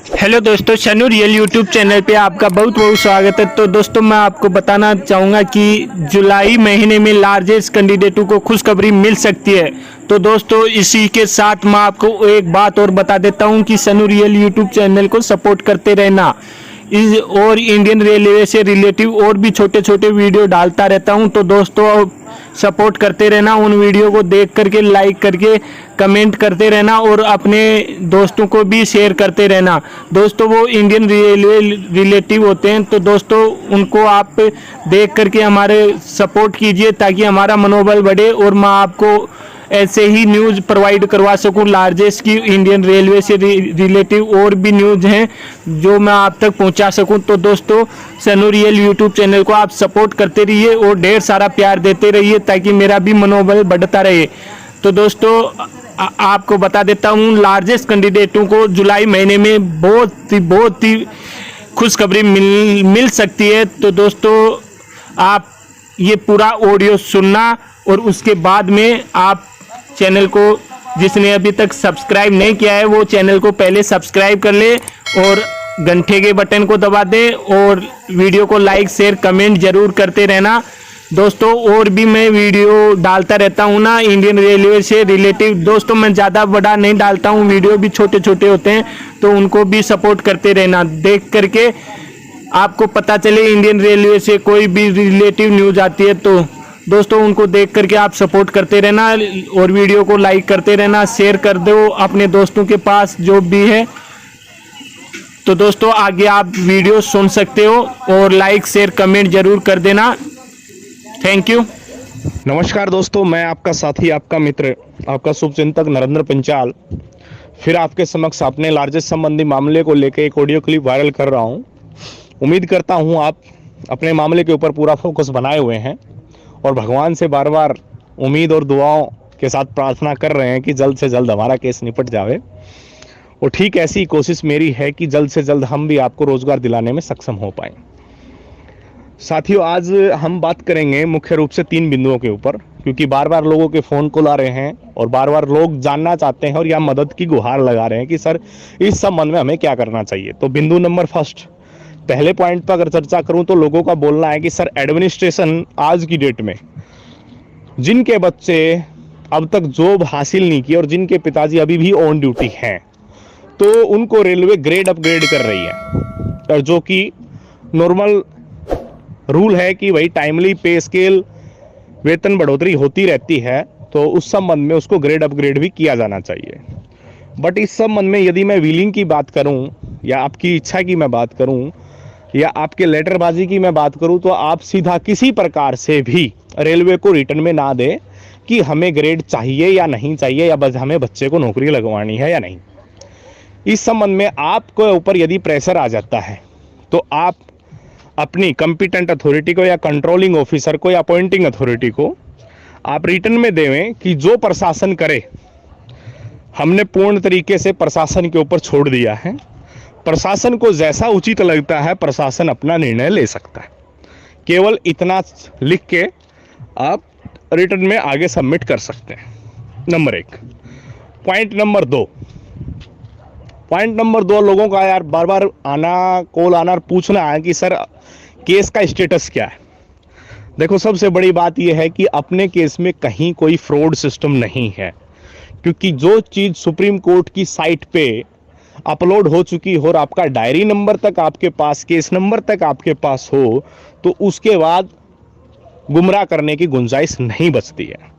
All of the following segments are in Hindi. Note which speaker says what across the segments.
Speaker 1: हेलो दोस्तों, शनु रियल यूट्यूब चैनल पे आपका बहुत बहुत स्वागत है। तो दोस्तों, मैं आपको बताना चाहूँगा कि जुलाई महीने में लार्जेस्ट कैंडिडेटों को खुशखबरी मिल सकती है। तो दोस्तों, इसी के साथ मैं आपको एक बात और बता देता हूँ कि शनु रियल यूट्यूब चैनल को सपोर्ट करते रहना। इस और इंडियन रेलवे से रिलेटिव और भी छोटे छोटे वीडियो डालता रहता हूँ। तो दोस्तों, सपोर्ट करते रहना, उन वीडियो को देख करके लाइक करके कमेंट करते रहना और अपने दोस्तों को भी शेयर करते रहना। दोस्तों, वो इंडियन रेलवे रिलेटिव होते हैं, तो दोस्तों उनको आप देख करके हमारे सपोर्ट कीजिए ताकि हमारा मनोबल बढ़े और मैं आपको ऐसे ही न्यूज़ प्रोवाइड करवा सकूं। लार्जेस्ट की इंडियन रेलवे से रिलेटिव और भी न्यूज़ हैं जो मैं आप तक पहुंचा सकूं। तो दोस्तों, शनु रियल यूट्यूब चैनल को आप सपोर्ट करते रहिए और ढेर सारा प्यार देते रहिए ताकि मेरा भी मनोबल बढ़ता रहे। तो दोस्तों, आपको बता देता हूं, लार्जेस्ट कैंडिडेटों को जुलाई महीने में बहुत ही खुशखबरी मिल सकती है। तो दोस्तों, आप ये पूरा ऑडियो सुनना और उसके बाद में आप चैनल को, जिसने अभी तक सब्सक्राइब नहीं किया है, वो चैनल को पहले सब्सक्राइब कर ले और घंटे के बटन को दबा दे और वीडियो को लाइक शेयर कमेंट जरूर करते रहना। दोस्तों, और भी मैं वीडियो डालता रहता हूँ ना इंडियन रेलवे से रिलेटिव। दोस्तों, मैं ज़्यादा बड़ा नहीं डालता हूँ, वीडियो भी छोटे छोटे होते हैं, तो उनको भी सपोर्ट करते रहना। देख करके आपको पता चले इंडियन रेलवे से कोई भी रिलेटिव न्यूज़ आती है तो दोस्तों उनको देख करके आप सपोर्ट करते रहना और वीडियो को लाइक करते रहना, शेयर कर दो अपने दोस्तों के पास जो भी है। तो दोस्तों, आगे आप वीडियो सुन सकते हो और लाइक शेयर कमेंट जरूर कर देना। Thank you.
Speaker 2: नमस्कार दोस्तों, मैं आपका साथी, आपका मित्र, आपका शुभचिंतक नरेंद्र पंचाल फिर आपके समक्ष अपने लार्जेस्ट संबंधी मामले को लेकर एक ऑडियो क्लिप वायरल कर रहा हूं। उम्मीद करता हूं आप अपने मामले के ऊपर पूरा फोकस बनाए हुए हैं और भगवान से बार बार उम्मीद और दुआओं के साथ प्रार्थना कर रहे हैं कि जल्द से जल्द हमारा केस निपट जावे। और ठीक ऐसी कोशिश मेरी है कि जल्द से जल्द हम भी आपको रोजगार दिलाने में सक्षम हो पाएं। साथियों, आज हम बात करेंगे मुख्य रूप से 3 बिंदुओं के ऊपर, क्योंकि बार बार लोगों के फ़ोन कॉल आ रहे हैं और बार बार लोग जानना चाहते हैं और या मदद की गुहार लगा रहे हैं कि सर इस संबंध में हमें क्या करना चाहिए। तो बिंदु नंबर फर्स्ट, पहले पॉइंट पर अगर चर्चा करूं तो लोगों का बोलना है कि सर एडमिनिस्ट्रेशन आज की डेट में जिनके बच्चे अब तक जॉब हासिल नहीं की और जिनके पिताजी अभी भी ऑन ड्यूटी हैं, तो उनको रेलवे ग्रेड अपग्रेड कर रही है, और जो कि नॉर्मल रूल है कि भाई टाइमली पे स्केल वेतन बढ़ोतरी होती रहती है, तो उस संबंध में उसको ग्रेड अपग्रेड भी किया जाना चाहिए। बट इस संबंध में यदि मैं विलिंग की बात करूं या आपकी इच्छा की मैं बात करूं या आपके लेटरबाजी की मैं बात करूं, तो आप सीधा किसी प्रकार से भी रेलवे को रिटर्न में ना दें कि हमें ग्रेड चाहिए या नहीं चाहिए या बस हमें बच्चे को नौकरी लगवानी है या नहीं। इस संबंध में आपके ऊपर यदि प्रेशर आ जाता है तो आप अपनी कंपिटेंट अथॉरिटी को या कंट्रोलिंग ऑफिसर को या अपॉइंटिंग अथॉरिटी को आप रिटर्न में देवें कि जो प्रशासन करे, हमने पूर्ण तरीके से प्रशासन के ऊपर छोड़ दिया है। प्रशासन को जैसा उचित लगता है प्रशासन अपना निर्णय ले सकता है। केवल इतना लिख के आप रिटर्न में आगे सबमिट कर सकते हैं। नंबर 1। पॉइंट नंबर दो, लोगों का यार बार बार आना, कॉल आना और पूछना है कि सर केस का स्टेटस क्या है। देखो, सबसे बड़ी बात यह है कि अपने केस में कहीं कोई फ्रॉड सिस्टम नहीं है, क्योंकि जो चीज़ सुप्रीम कोर्ट की साइट पे अपलोड हो चुकी हो और आपका डायरी नंबर तक आपके पास, केस नंबर तक आपके पास हो, तो उसके बाद गुमराह करने की गुंजाइश नहीं बचती है।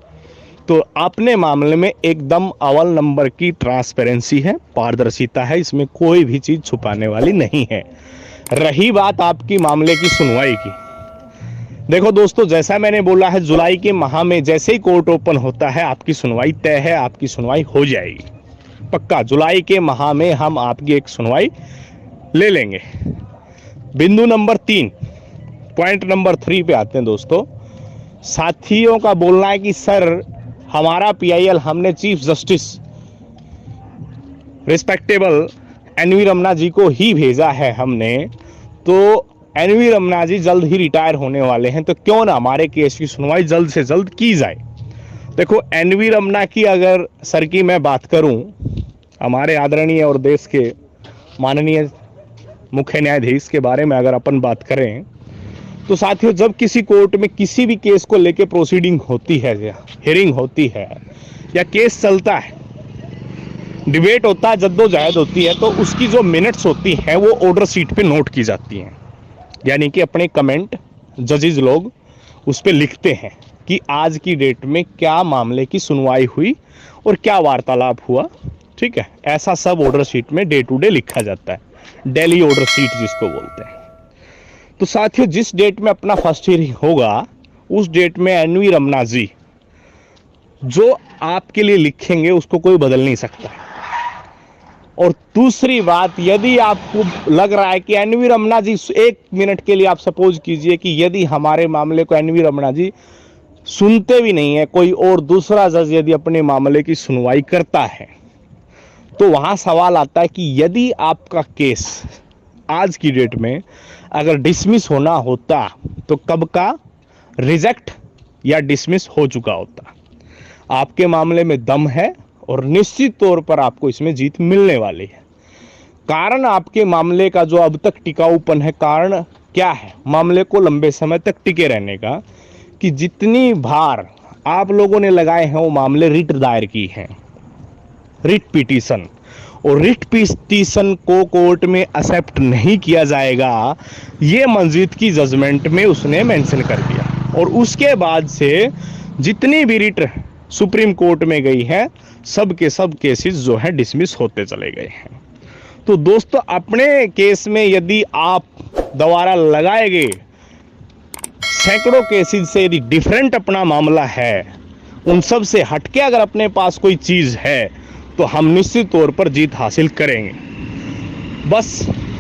Speaker 2: तो अपने मामले में एकदम अव्वल नंबर की ट्रांसपेरेंसी है, पारदर्शिता है, इसमें कोई भी चीज़ छुपाने वाली नहीं है। रही बात आपकी मामले की सुनवाई की, देखो दोस्तों, जैसा मैंने बोला है, जुलाई के माह में जैसे ही कोर्ट ओपन होता है आपकी सुनवाई तय है, आपकी सुनवाई हो जाएगी पक्का। जुलाई के माह में हम आपकी एक सुनवाई ले लेंगे। बिंदु नंबर 3, पॉइंट नंबर 3 पे आते हैं दोस्तों। साथियों का बोलना है कि सर हमारा PIL हमने chief justice respectable NV Ramana ji को ही भेजा है हमने, तो NV रमना जी जल्द ही रिटायर होने वाले हैं, तो क्यों ना हमारे केस की सुनवाई जल्द से जल्द की जाए। देखो, NV रमना की अगर सर की मैं बात करूं, हमारे आदरणीय और देश के माननीय मुख्य न्यायाधीश के बारे में अगर अपन बात करें तो साथियों, जब किसी कोर्ट में किसी भी केस को लेके प्रोसीडिंग होती है, हियरिंग होती है या केस चलता है, डिबेट होता है, जद्दोजहद होती है, तो उसकी जो मिनट्स होती हैं वो ऑर्डर शीट पे नोट की जाती हैं। यानी कि अपने कमेंट जजेस लोग उस पे लिखते हैं कि आज की डेट में क्या मामले की सुनवाई हुई और क्या वार्तालाप हुआ। ठीक है, ऐसा सब ऑर्डर शीट में डे टू डे लिखा जाता है, डेली ऑर्डर शीट जिसको बोलते हैं। तो साथियों, जिस डेट में अपना फर्स्ट हियरिंग होगा उस डेट में एनवी रमना जी जो आपके लिए लिखेंगे उसको कोई बदल नहीं सकता। और दूसरी बात, यदि आपको लग रहा है कि एनवी रमना जी, एक मिनट के लिए आप सपोज कीजिए कि यदि हमारे मामले को एनवी रमना जी सुनते भी नहीं है, कोई और दूसरा जज यदि अपने मामले की सुनवाई करता है, तो वहां सवाल आता है कि यदि आपका केस आज की डेट में अगर डिसमिस होना होता तो कब का रिजेक्ट या डिसमिस हो चुका होता। आपके मामले में दम है और निश्चित तौर पर आपको इसमें जीत मिलने वाली है। कारण आपके मामले का जो अब तक टिकाऊपन है, कारण क्या है मामले को लंबे समय तक टिके रहने का, कि जितनी बार आप लोगों ने लगाए हैं वो मामले रिट दायर की हैं, रिट पिटीशन, और रिट पिटीशन को कोर्ट में एक्सेप्ट नहीं किया जाएगा, ये मस्जिद की जजमेंट में उसने मेंशन कर दिया। और उसके बाद से जितनी भी रिट सुप्रीम कोर्ट में गई है, सब के सब केसेस जो है डिसमिस होते चले गए हैं। तो दोस्तों, अपने केस में यदि आप दोबारा लगाए गए सैकड़ों केसेस से यदि डिफरेंट अपना मामला है, उन सब से हटके अगर अपने पास कोई चीज है, तो हम निश्चित तौर पर जीत हासिल करेंगे।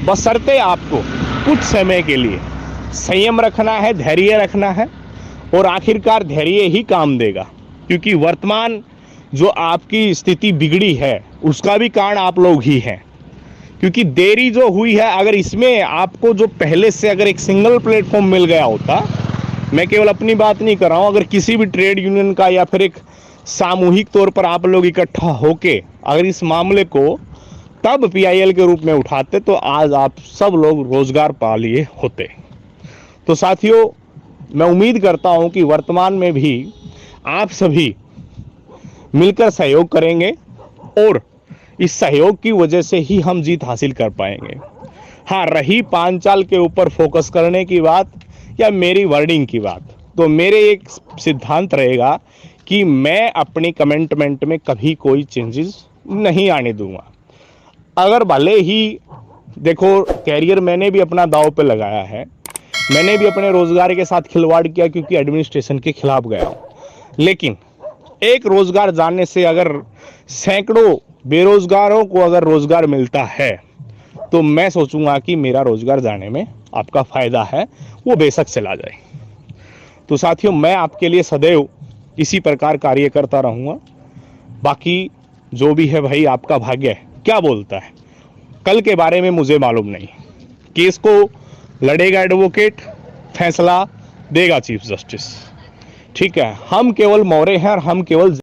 Speaker 2: बशर्ते आपको कुछ समय के लिए संयम रखना है, धैर्य रखना है, और आखिरकार धैर्य ही काम देगा। क्योंकि वर्तमान जो आपकी स्थिति बिगड़ी है उसका भी कारण आप लोग ही हैं। क्योंकि देरी जो हुई है, अगर इसमें आपको जो पहले से अगर एक सिंगल प्लेटफॉर्म मिल गया होता, मैं केवल अपनी बात नहीं कर रहा हूं, अगर किसी भी ट्रेड यूनियन का या फिर एक सामूहिक तौर पर आप लोग इकट्ठा होके अगर इस मामले को तब पीआईएल के रूप में उठाते, तो आज आप सब लोग रोजगार पा लिए होते। तो साथियों, मैं उम्मीद करता हूं कि वर्तमान में भी आप सभी मिलकर सहयोग करेंगे और इस सहयोग की वजह से ही हम जीत हासिल कर पाएंगे। हाँ, रही पांचाल के ऊपर फोकस करने की बात या मेरी वर्डिंग की बात, तो मेरे एक सिद्धांत रहेगा कि मैं अपनी कमेंटमेंट में कभी कोई चेंजेस नहीं आने दूंगा। अगर भले ही देखो, कैरियर मैंने भी अपना दांव पे लगाया है, मैंने भी अपने रोजगार के साथ खिलवाड़ किया क्योंकि एडमिनिस्ट्रेशन के खिलाफ गया हूं, लेकिन एक रोजगार जाने से अगर सैकड़ों बेरोजगारों को अगर रोजगार मिलता है, तो मैं सोचूंगा कि मेरा रोजगार जाने में आपका फायदा है, वो बेशक चला जाए। तो साथियों, मैं आपके लिए सदैव इसी प्रकार कार्य करता रहूंगा। बाकी जो भी है भाई, आपका भाग्य क्या बोलता है कल के बारे में मुझे मालूम नहीं। केस को लड़ेगा एडवोकेट, फैसला देगा चीफ जस्टिस। ठीक है, हम केवल मौरे हैं और हम केवल